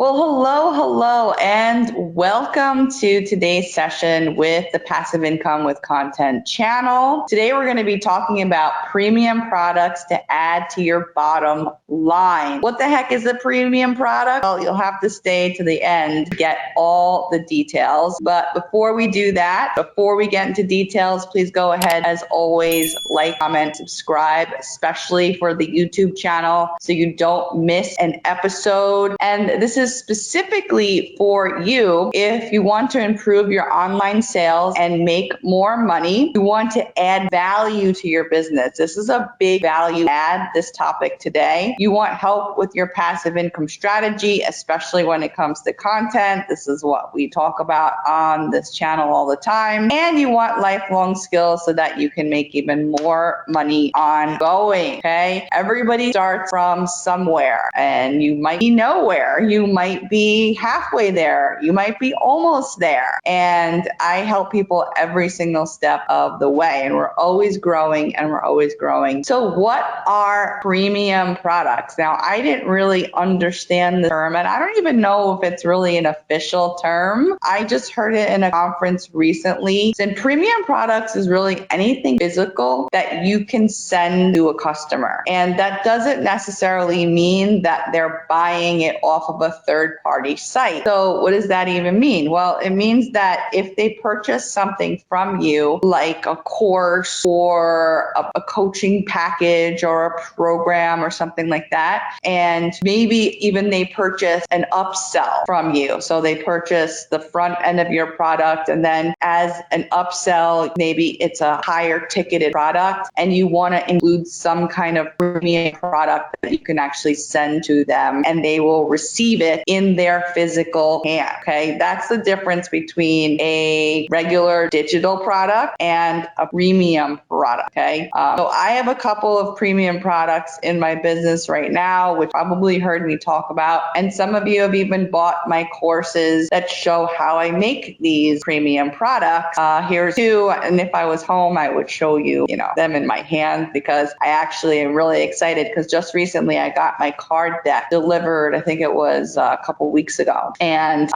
Well, hello, and welcome to today's session with the Passive Income with Content channel. Today, we're going to be talking about premium products to add to your bottom line. What the heck is a premium product? Well, you'll have to stay to the end to get all the details. But before we do that, before we get into details, please go ahead, as always, like, comment, subscribe, especially for the YouTube channel, so you don't miss an episode. And this is specifically for you if you want to improve your online sales and make more money. You want to add value to your business. This is a big value add, this topic today. You want help with your passive income strategy, especially when it comes to content. This is what we talk about on this channel all the time. And you want lifelong skills so that you can make even more money ongoing, okay? Everybody starts from somewhere, and you might be nowhere. You might be halfway there. You might be almost there. And I help people every single step of the way, and we're always growing and we're always growing. So what are premium products? Now, I didn't really understand the term, and I don't even know if it's really an official term. I just heard it in a conference recently. And premium products is really anything physical that you can send to a customer. And that doesn't necessarily mean that they're buying it off of a third-party site. So what does that even mean? Well, it means that if they purchase something from you, like a course or a coaching package or a program or something like that, and maybe even they purchase an upsell from you. So they purchase the front end of your product, and then as an upsell, maybe it's a higher ticketed product, and you want to include some kind of premium product that you can actually send to them, and they will receive it in their physical hand. Okay, that's the difference between a regular digital product and a premium product. Okay, so I have a couple of premium products in my business right now, which probably heard me talk about, and some of you have even bought my courses that show how I make these premium products. Here's two, and if I was home, I would show you, them in my hand, because I actually am really excited, because just recently I got my card deck delivered. I think it was a couple weeks ago. And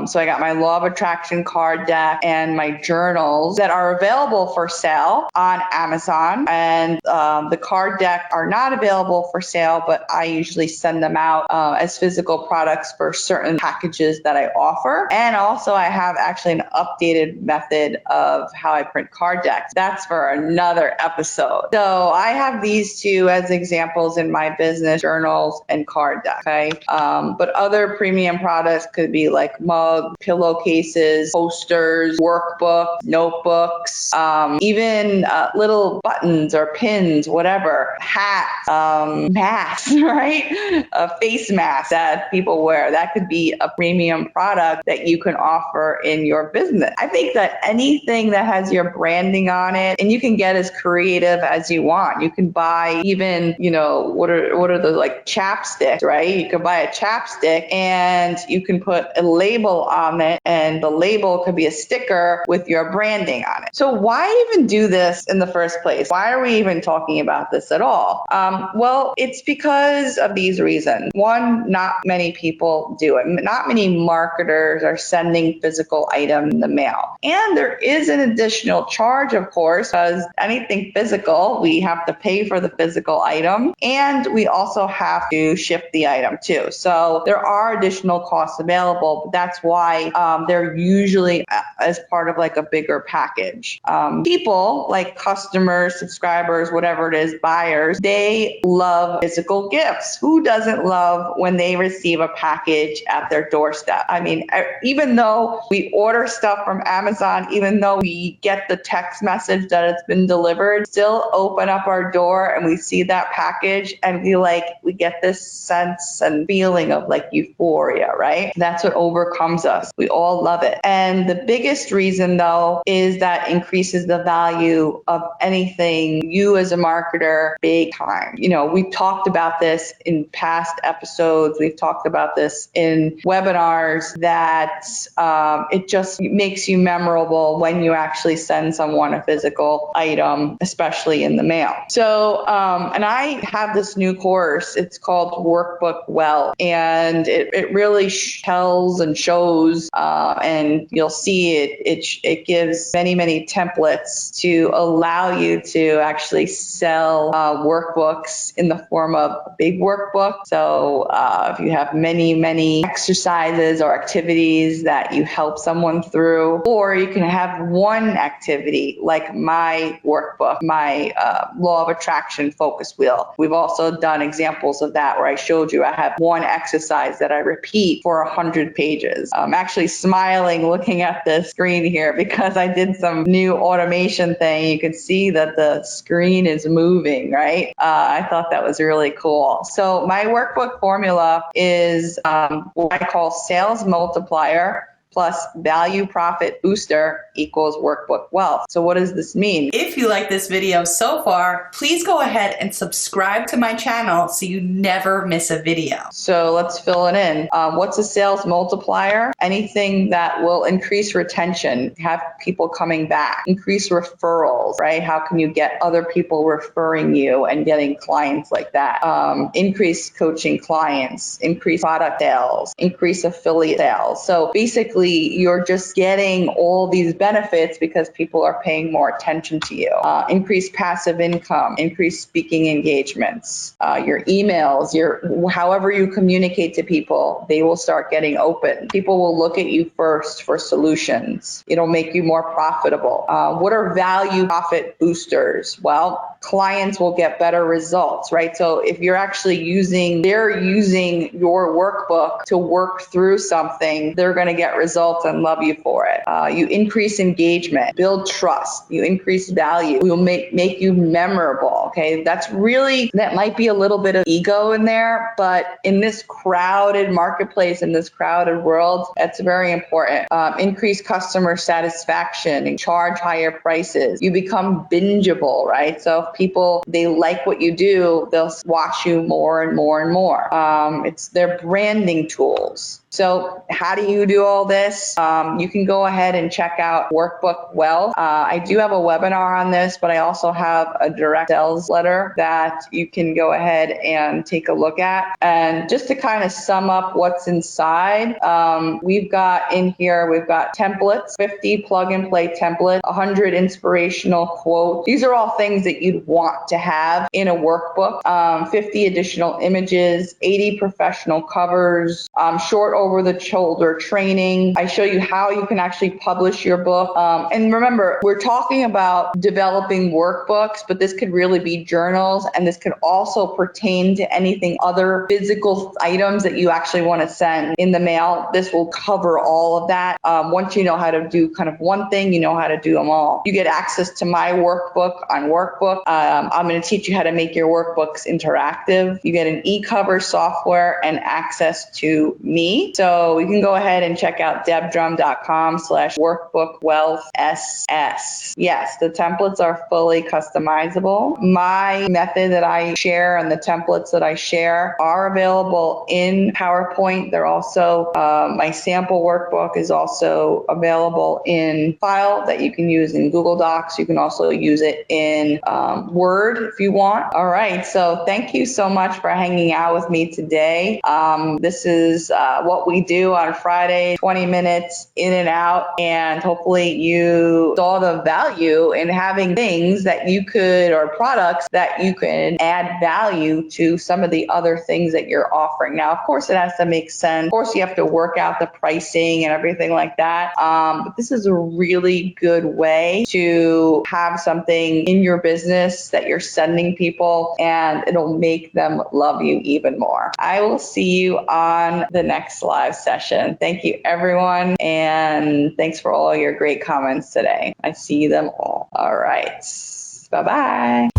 so I got my Law of Attraction card deck and my journals that are available for sale on Amazon. And the card deck are not available for sale, but I usually send them out as physical products for certain packages that I offer. And also I have actually an updated method of how I print card decks. That's for another episode. So I have these two as examples in my business: journals and card deck. Okay. But other premium products could be like mugs, pillowcases, posters, workbooks, notebooks, even little buttons or pins, whatever, hats, masks, right? Face masks that people wear. That could be a premium product that you can offer in your business. I think that anything that has your branding on it, and you can get as creative as you want. You can buy even, what are the like chapsticks, right? You can buy a chapstick and you can put a label on it, and the label could be a sticker with your branding on it. So why even do this in the first place? Why are we even talking about this at all? Well, it's because of these reasons. One, not many people do it. Not many marketers are sending physical items in the mail. And there is an additional charge, of course, because anything physical, we have to pay for the physical item, and we also have to ship the item too. So there are additional costs available, but that's why they're usually as part of like a bigger package. People like customers, subscribers, whatever it is, buyers, they love physical gifts. Who doesn't love when they receive a package at their doorstep? I mean, even though we order stuff from Amazon, even though we get the text message that it's been delivered, still open up our door and we see that package and we get this sense and feeling of like euphoria, right? That's what overcomes us. We all love it. And the biggest biggest reason though is that increases the value of anything you as a marketer big time. We've talked about this in past episodes. We've talked about this in webinars that it just makes you memorable when you actually send someone a physical item, especially in the mail. So, and I have this new course. It's called Workbook Well, and it really tells and shows, and you'll see it gives many templates to allow you to actually sell workbooks in the form of a big workbook. So if you have many exercises or activities that you help someone through, or you can have one activity like my workbook, my law of attraction focus wheel. We've also done examples of that where I showed you I have one exercise that I repeat for 100 pages. I'm actually smiling looking at the screen here because I did some new automation thing. You can see that the screen is moving, right? I thought that was really cool. So my workbook formula is what I call sales multiplier plus value profit booster equals workbook wealth. So what does this mean? If you like this video so far, please go ahead and subscribe to my channel so you never miss a video. So let's fill it in. What's a sales multiplier? Anything that will increase retention, have people coming back, increase referrals, right? How can you get other people referring you and getting clients like that? Increase coaching clients, increase product sales, increase affiliate sales. So basically, you're just getting all these benefits because people are paying more attention to you. Increase passive income, increase speaking engagements, your emails, however you communicate to people, they will start getting open. People will look at you first for solutions. It'll make you more profitable. What are value profit boosters? Well, clients will get better results, right? So if you're actually they're using your workbook to work through something, they're going to get results and love you for it. You increase engagement, build trust, you increase value, we will make you memorable, okay? That might be a little bit of ego in there, but in this crowded marketplace, in this crowded world, that's very important. Increase customer satisfaction and charge higher prices. You become bingeable, right? So if people, they like what you do, they'll watch you more and more and more. It's their branding tools. So how do you do all this? You can go ahead and check out Workbook Well. I do have a webinar on this, but I also have a direct sales letter that you can go ahead and take a look at. And just to kind of sum up what's inside, we've got templates, 50 plug and play templates, 100 inspirational quotes. These are all things that you'd want to have in a workbook. 50 additional images, 80 professional covers, short over the shoulder training. I show you how you can actually publish your book. And remember, we're talking about developing workbooks, but this could really be journals, and this could also pertain to anything other physical items that you actually want to send in the mail. This will cover all of that. Once you know how to do kind of one thing, you know how to do them all. You get access to my workbook on Workbook. I'm going to teach you how to make your workbooks interactive. You get an e-cover software and access to me. So you can go ahead and check out debdrum.com/workbookwealthss. Yes, the templates are fully customizable. My method that I share and the templates that I share are available in PowerPoint. They're also, my sample workbook is also available in file that you can use in Google Docs. You can also use it in Word if you want. All right, so thank you so much for hanging out with me today. This is what we do on Friday, 20 minutes in and out, and hopefully you saw the value in having things that you could, or products that you can add value to some of the other things that you're offering. Now, of course, it has to make sense. Of course, you have to work out the pricing and everything like that. But this is a really good way to have something in your business that you're sending people, and it'll make them love you even more. I will see you on the next live session. Thank you, everyone, and thanks for all your great comments today. I see them all. All right. Bye-bye.